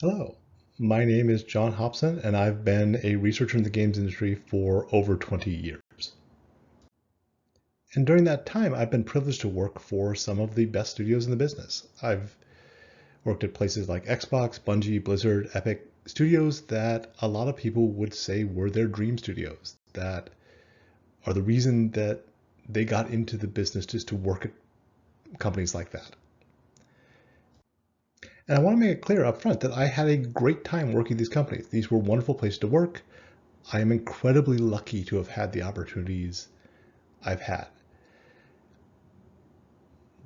Hello, my name is John Hopson, and I've been a researcher in the games industry for over 20 years. And during that time, I've been privileged to work for some of the best studios in the business. I've worked at places like Xbox, Bungie, Blizzard, Epic, studios that a lot of people would say were their dream studios, that are the reason that they got into the business just to work at companies like that. And I want to make it clear up front that I had a great time working at these companies. These were wonderful places to work. I am incredibly lucky to have had the opportunities I've had.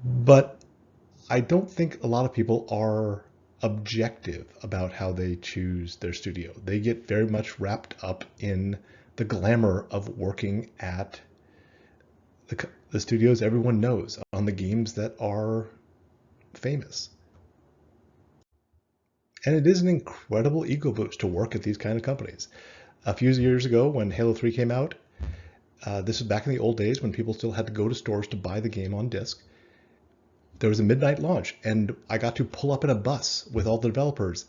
But I don't think a lot of people are objective about how they choose their studio. They get very much wrapped up in the glamour of working at the studios everyone knows on the games that are famous. And it is an incredible ego boost to work at these kind of companies. A few years ago when Halo 3 came out, this was back in the old days when people still had to go to stores to buy the game on disc. There was a midnight launch, and I got to pull up in a bus with all the developers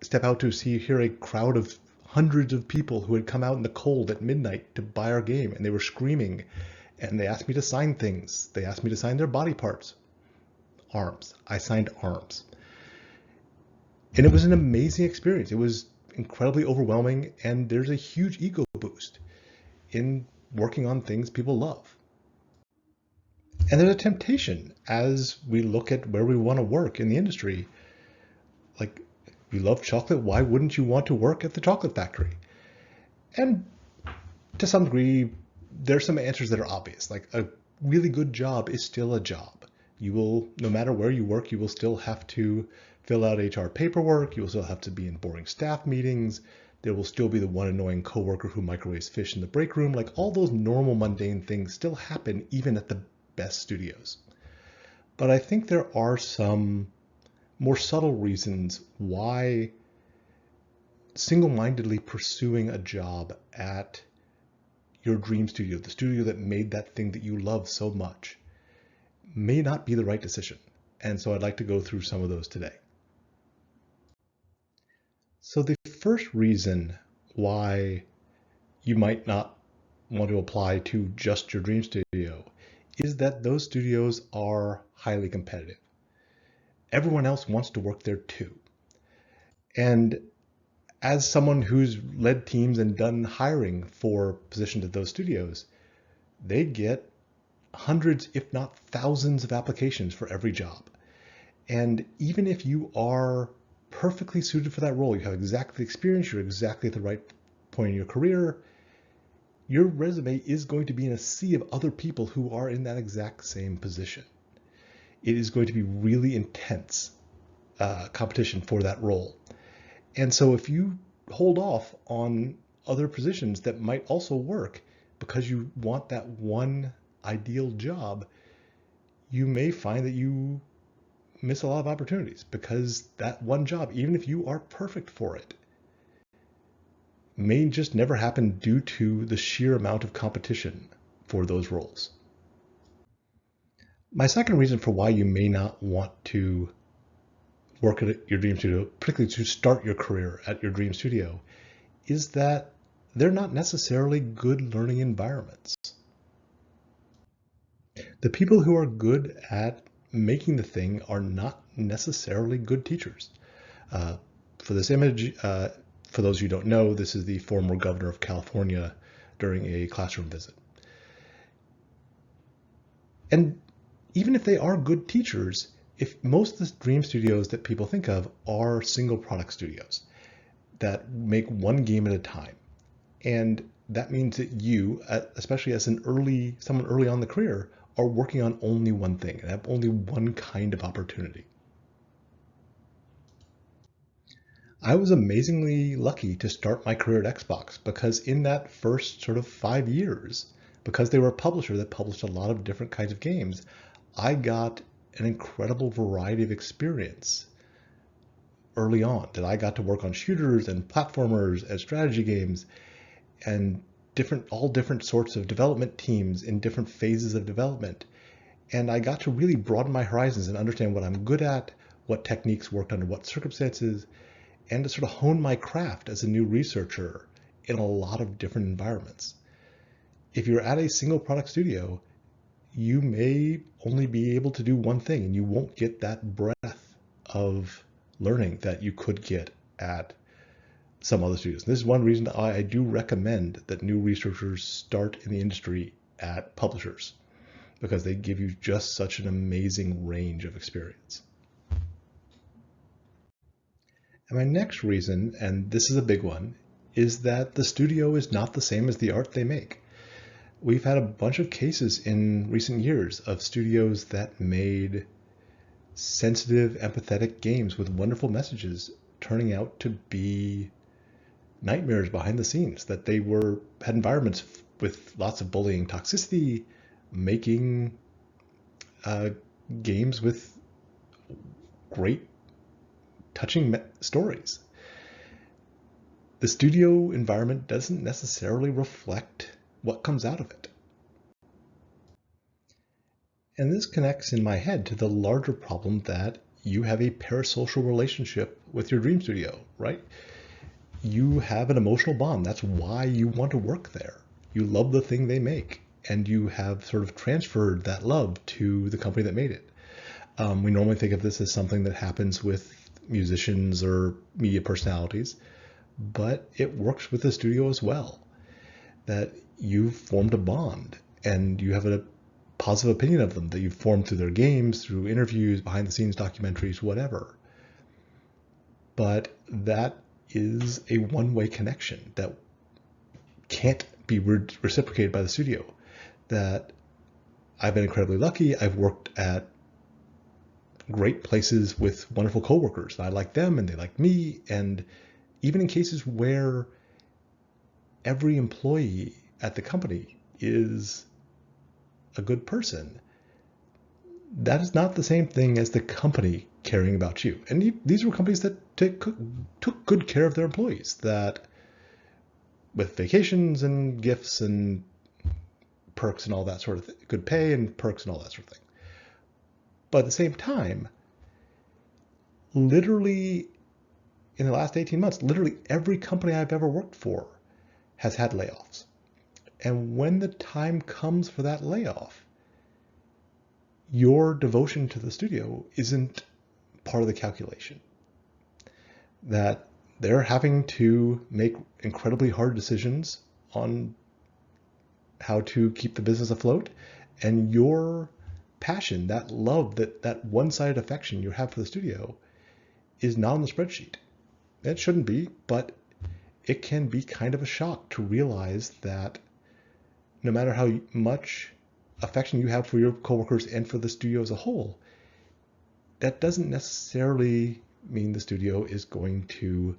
step out to hear a crowd of hundreds of people who had come out in the cold at midnight to buy our game, and they were screaming, and they asked me to sign things. They asked me to sign their body parts. Arms. I signed arms. And it was an amazing experience. It was incredibly overwhelming, and there's a huge ego boost in working on things people love. And there's a temptation as we look at where we want to work in the industry. Like, you love chocolate, why wouldn't you want to work at the chocolate factory? And to some degree, there's some answers that are obvious. Like, a really good job is still a job. You will, no matter where you work, you will still have to fill out HR paperwork. You will still have to be in boring staff meetings. There will still be the one annoying coworker who microwaves fish in the break room. Like, all those normal mundane things still happen even at the best studios. But I think there are some more subtle reasons why single-mindedly pursuing a job at your dream studio, the studio that made that thing that you love so much, may not be the right decision. And so I'd like to go through some of those today. So the first reason why you might not want to apply to just your dream studio is that those studios are highly competitive. Everyone else wants to work there too. And as someone who's led teams and done hiring for positions at those studios, they get hundreds, if not thousands, of applications for every job. And even if you are perfectly suited for that role, you have exactly the experience, you're exactly at the right point in your career, your resume is going to be in a sea of other people who are in that exact same position. It is going to be really intense competition for that role. And so if you hold off on other positions that might also work because you want that one ideal job, you may find that you miss a lot of opportunities because that one job, even if you are perfect for it, may just never happen due to the sheer amount of competition for those roles. My second reason for why you may not want to work at your dream studio, particularly to start your career at your dream studio, is that they're not necessarily good learning environments. The people who are good at making the thing are not necessarily good teachers. For this image, for those who don't know, this is the former governor of California during a classroom visit. And even if they are good teachers, if most of the dream studios that people think of are single product studios that make one game at a time. And that means that you, especially as someone early on in the career, are working on only one thing and have only one kind of opportunity. I was amazingly lucky to start my career at Xbox because in that first sort of 5 years, because they were a publisher that published a lot of different kinds of games, I got an incredible variety of experience early on. That I got to work on shooters and platformers and strategy games and all different sorts of development teams in different phases of development. And I got to really broaden my horizons and understand what I'm good at, what techniques worked under what circumstances, and to sort of hone my craft as a new researcher in a lot of different environments. If you're at a single product studio, you may only be able to do one thing, and you won't get that breadth of learning that you could get at some other studios. And this is one reason that I do recommend that new researchers start in the industry at publishers, because they give you just such an amazing range of experience. And my next reason, and this is a big one, is that the studio is not the same as the art they make. We've had a bunch of cases in recent years of studios that made sensitive, empathetic games with wonderful messages turning out to be nightmares behind the scenes, that they had environments with lots of bullying, toxicity, making games with great touching stories. The studio environment doesn't necessarily reflect what comes out of it. And this connects in my head to the larger problem that you have a parasocial relationship with your dream studio, right? You have an emotional bond. That's why you want to work there. You love the thing they make, and you have sort of transferred that love to the company that made it. We normally think of this as something that happens with musicians or media personalities, but it works with the studio as well, that you've formed a bond and you have a positive opinion of them that you've formed through their games, through interviews, behind the scenes documentaries, whatever. But that is a one-way connection that can't be reciprocated by the studio. That I've been incredibly lucky. I've worked at great places with wonderful coworkers. I like them and they like me. And even in cases where every employee at the company is a good person, that is not the same thing as the company caring about you. And these were companies that took good care of their employees, that with vacations and gifts and perks and all that sort of thing, good pay and perks and all that sort of thing. But at the same time, literally in the last 18 months, literally every company I've ever worked for has had layoffs. And when the time comes for that layoff, your devotion to the studio isn't part of the calculation. That they're having to make incredibly hard decisions on how to keep the business afloat, and your passion, that love, that one-sided affection you have for the studio is not on the spreadsheet. It shouldn't be, but it can be kind of a shock to realize that no matter how much affection you have for your coworkers and for the studio as a whole, that doesn't necessarily mean the studio is going to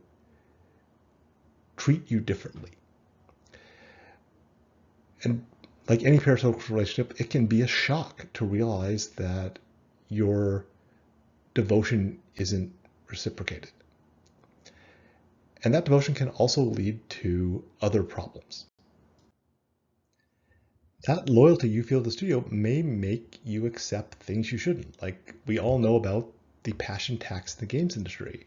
treat you differently. And like any parasocial relationship, it can be a shock to realize that your devotion isn't reciprocated. And that devotion can also lead to other problems. That loyalty you feel to the studio may make you accept things you shouldn't. Like, we all know about the passion tax in the games industry,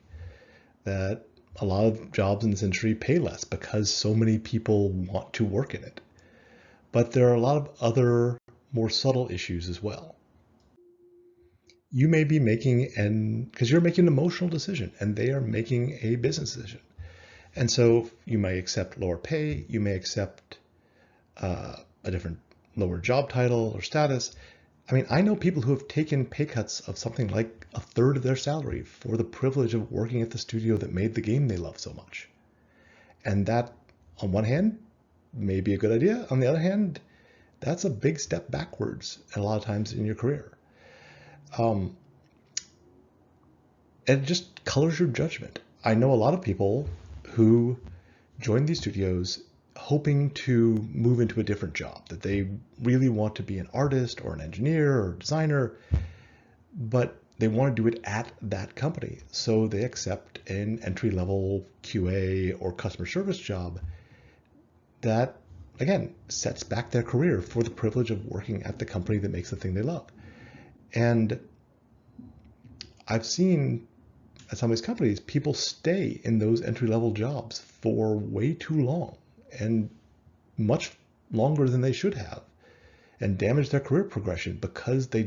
that a lot of jobs in this industry pay less because so many people want to work in it. But there are a lot of other more subtle issues as well. You may be because you're making an emotional decision and they are making a business decision. And so you may accept lower pay, you may accept a different lower job title or status. I mean, I know people who have taken pay cuts of something like a third of their salary for the privilege of working at the studio that made the game they love so much. And that, on one hand, may be a good idea. On the other hand, that's a big step backwards a lot of times in your career. And it just colors your judgment. I know a lot of people who join these studios hoping to move into a different job, that they really want to be an artist or an engineer or designer, but they want to do it at that company. So they accept an entry-level QA or customer service job that, again, sets back their career for the privilege of working at the company that makes the thing they love. And I've seen at some of these companies, people stay in those entry-level jobs for way too long and much longer than they should have, and damage their career progression because they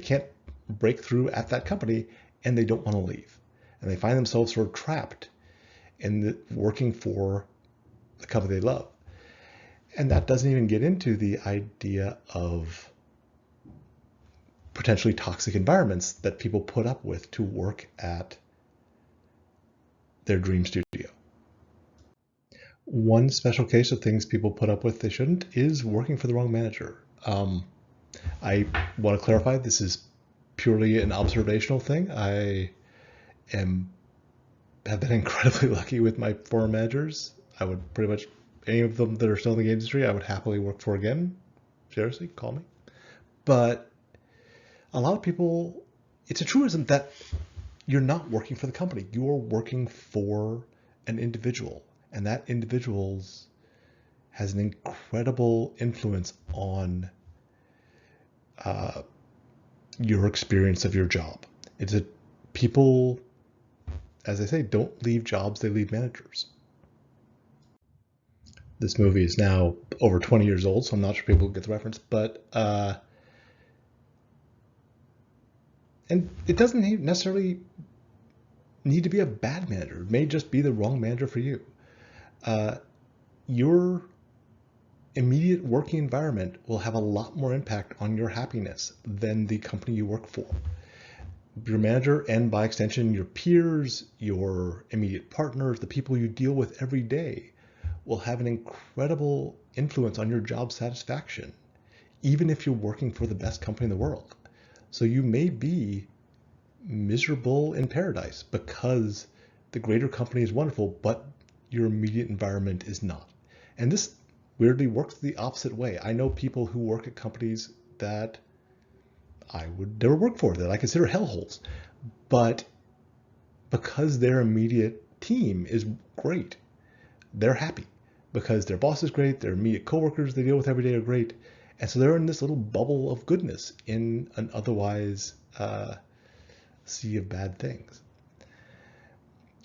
can't break through at that company and they don't want to leave. And they find themselves sort of trapped in working for the company they love. And that doesn't even get into the idea of potentially toxic environments that people put up with to work at their dream studio. One special case of things people put up with they shouldn't is working for the wrong manager. I want to clarify, this is purely an observational thing. I have been incredibly lucky with my former managers. I would pretty much, any of them that are still in the game industry, I would happily work for again. Seriously, call me. But a lot of people, it's a truism that you're not working for the company. You are working for an individual, and that individual has an incredible influence on your experience of your job. It's a people, as I say, don't leave jobs, they leave managers. This movie is now over 20 years old, so I'm not sure people get the reference, but and it doesn't necessarily need to be a bad manager. It may just be the wrong manager for you. Your immediate working environment will have a lot more impact on your happiness than the company you work for. Your manager, and by extension, your peers, your immediate partners, the people you deal with every day, will have an incredible influence on your job satisfaction, even if you're working for the best company in the world. So you may be miserable in paradise because the greater company is wonderful, but your immediate environment is not. And this weirdly works the opposite way. I know people who work at companies that I would never work for, that I consider hellholes, but because their immediate team is great, they're happy because their boss is great, their immediate coworkers they deal with every day are great, and so they're in this little bubble of goodness in an otherwise sea of bad things.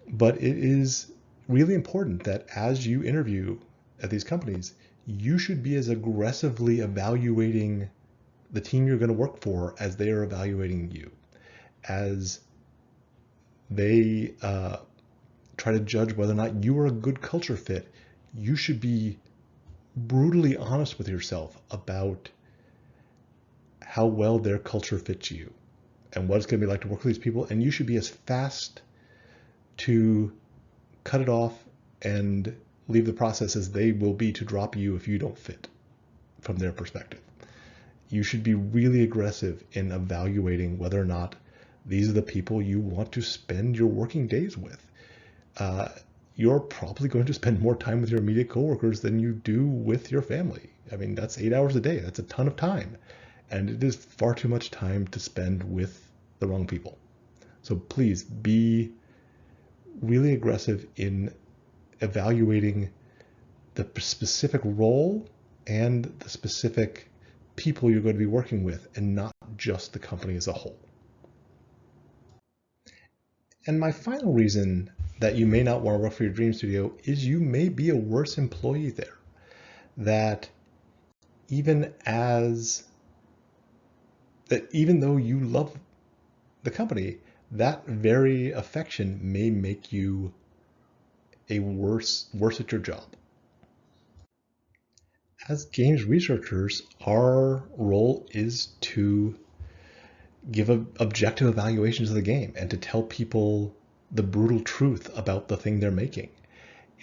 But it is really important that as you interview at these companies, you should be as aggressively evaluating the team you're going to work for as they are evaluating you. As they try to judge whether or not you are a good culture fit, you should be brutally honest with yourself about how well their culture fits you and what it's going to be like to work with these people. And you should be as fast to cut it off and leave the process as they will be to drop you if you don't fit from their perspective. You should be really aggressive in evaluating whether or not these are the people you want to spend your working days with. You're probably going to spend more time with your immediate coworkers than you do with your family. I mean, that's 8 hours a day. That's a ton of time. And it is far too much time to spend with the wrong people. So please be really aggressive in evaluating the specific role and the specific people you're going to be working with, and not just the company as a whole. And my final reason that you may not want to work for your dream studio is you may be a worse employee there. That even though you love the company, that very affection may make you a worse at your job. As games researchers, our role is to give objective evaluations of the game and to tell people the brutal truth about the thing they're making.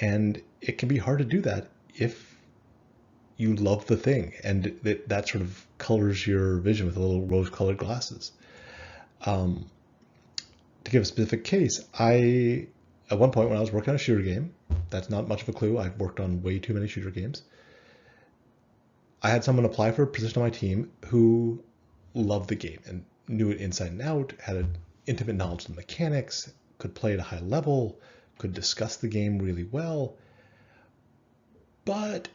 And it can be hard to do that if you love the thing, and that sort of colors your vision with a little rose-colored glasses. To give a specific case, at one point when I was working on a shooter game, that's not much of a clue, I've worked on way too many shooter games, I had someone apply for a position on my team who loved the game and knew it inside and out, had an intimate knowledge of the mechanics, could play at a high level, could discuss the game really well, but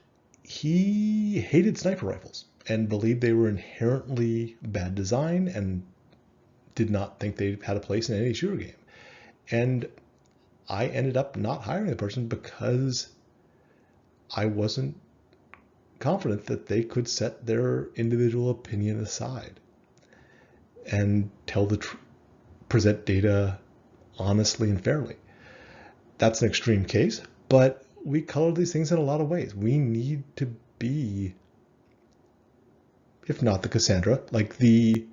he hated sniper rifles and believed they were inherently bad design and did not think they had a place in any shooter game. And I ended up not hiring the person because I wasn't confident that they could set their individual opinion aside and present data honestly and fairly. That's an extreme case, but we color these things in a lot of ways. We need to be, if not the Cassandra, like the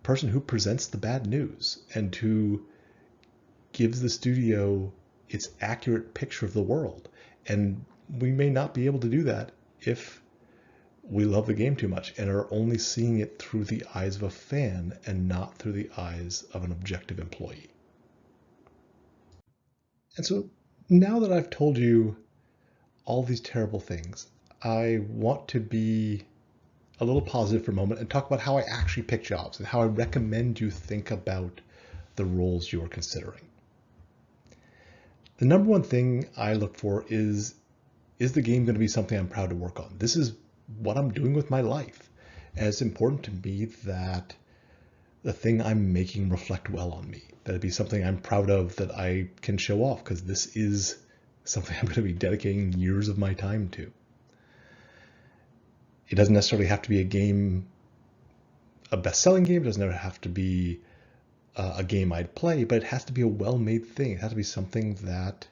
person who presents the bad news and who gives the studio its accurate picture of the world. And we may not be able to do that if we love the game too much and are only seeing it through the eyes of a fan and not through the eyes of an objective employee. And so now that I've told you all these terrible things, I want to be a little positive for a moment and talk about how I actually pick jobs and how I recommend you think about the roles you are considering. The number one thing I look for is the game going to be something I'm proud to work on? This is what I'm doing with my life. And it's important to me that the thing I'm making reflect well on me, that it be something I'm proud of, that I can show off, because this is something I'm going to be dedicating years of my time to. It doesn't necessarily have to be a best-selling game. It doesn't have to be a game I'd play, but it has to be a well-made thing. It has to be something that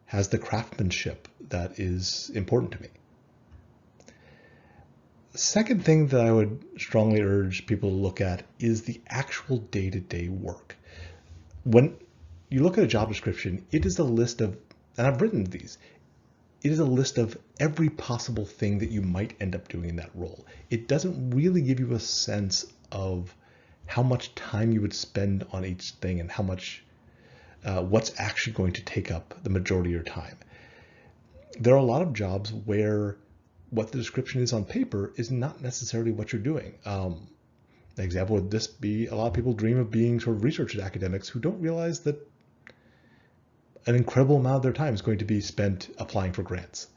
has the craftsmanship that is important to me. The second thing that I would strongly urge people to look at is the actual day-to-day work. When you look at a job description, it is a list of, and I've written these, it is a list of every possible thing that you might end up doing in that role. It doesn't really give you a sense of how much time you would spend on each thing and how much, what's actually going to take up the majority of your time. There are a lot of jobs where what the description is on paper is not necessarily what you're doing. An example would this be, a lot of people dream of being sort of research academics who don't realize that an incredible amount of their time is going to be spent applying for grants.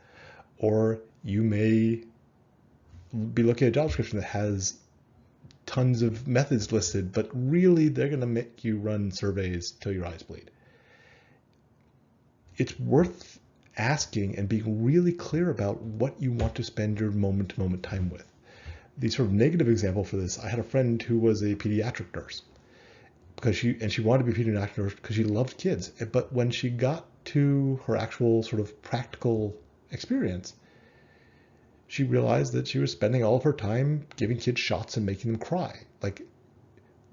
Or you may be looking at a job description that has tons of methods listed, but really they're going to make you run surveys till your eyes bleed. It's worth asking and being really clear about what you want to spend your moment-to-moment time with. The sort of negative example for this, I had a friend who was a pediatric nurse because she wanted to be a pediatric nurse because she loved kids. But when she got to her actual sort of practical experience, she realized that she was spending all of her time giving kids shots and making them cry. Like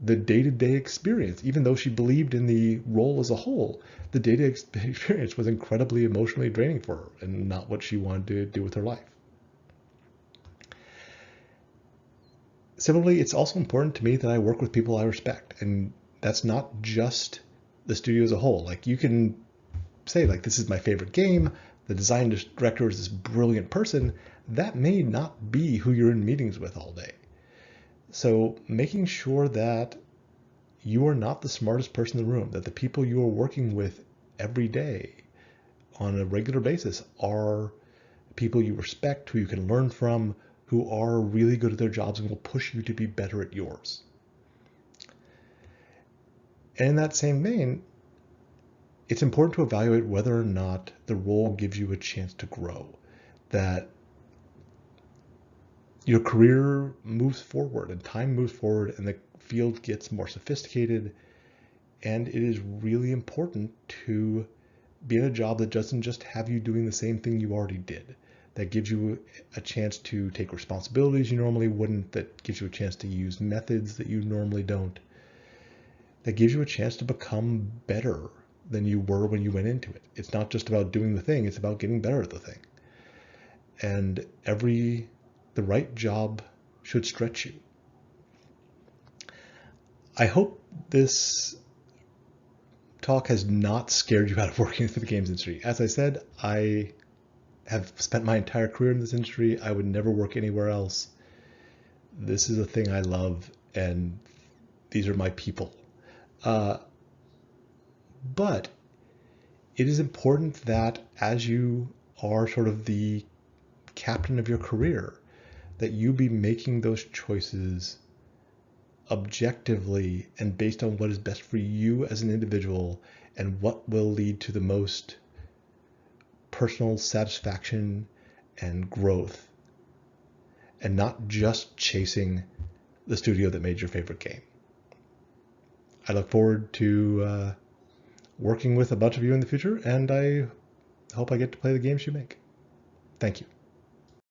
the day-to-day experience, even though she believed in the role as a whole, the day-to-day experience was incredibly emotionally draining for her and not what she wanted to do with her life. Similarly, it's also important to me that I work with people I respect, and that's not just the studio as a whole. Like you can say like, this is my favorite game, the design director is this brilliant person. That may not be who you're in meetings with all day. So making sure that you are not the smartest person in the room, that the people you are working with every day on a regular basis are people you respect, who you can learn from, who are really good at their jobs and will push you to be better at yours. And in that same vein, it's important to evaluate whether or not the role gives you a chance to grow, that your career moves forward and time moves forward and the field gets more sophisticated. And it is really important to be in a job that doesn't just have you doing the same thing you already did, that gives you a chance to take responsibilities you normally wouldn't, that gives you a chance to use methods that you normally don't, that gives you a chance to become better than you were when you went into it. It's not just about doing the thing, it's about getting better at the thing. And the right job should stretch you. I hope this talk has not scared you out of working for the games industry. As I said, I have spent my entire career in this industry. I would never work anywhere else. This is a thing I love, and these are my people. But it is important that as you are sort of the captain of your career, that you be making those choices objectively and based on what is best for you as an individual and what will lead to the most personal satisfaction and growth, and not just chasing the studio that made your favorite game. I look forward to working with a bunch of you in the future, and I hope I get to play the games you make. Thank you.